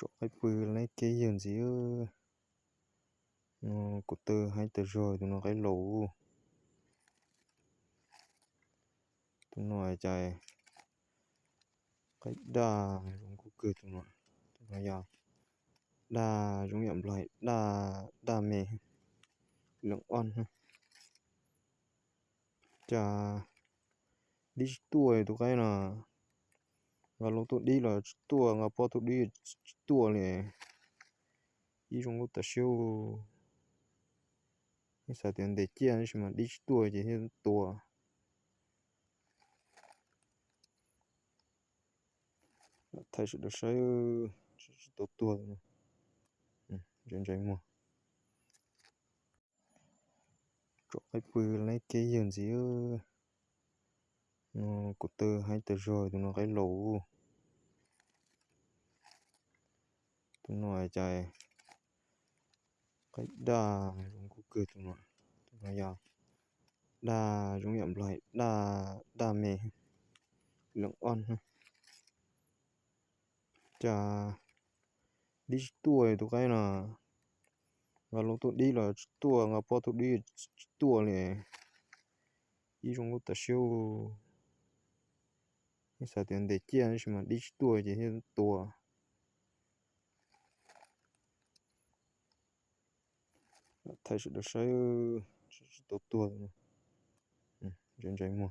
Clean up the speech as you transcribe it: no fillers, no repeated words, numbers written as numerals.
Chỗ cái bự lấy cái gì gì nó của tờ hai tờ rồi tụi nó cái lỗ tụi nó chạy cái đà giống của cười tụi nó già đà giống nhậm lại đà mẹ lượng on ha chà đi tuổi tụi cái là và lúc tụi đi là tuổi ngà po tụi đi tuổi này đi trong lúc ta siêu cái sao tiền để chia mà đi tuổi thì hết tuổi thấy sự được sai tổ tuổi chuyện chạy mua chỗ cái bự lấy cái gì nó của tờ hai tờ rồi tụi nó cái lỗ tụi nó chạy cái đà giống của cười tụi nó già đà giống nhậm lại đà mẹ lượng on ha chà đi tuổi tụi cái là và lúc tụi đi là tuổi ngà po tụi đi tuổi này đi trong lúc ta siêu cái sao tiền để chia mà đi tuổi thì hết tuổi thấy sự được sai tổ tuổi chuyện chạy mua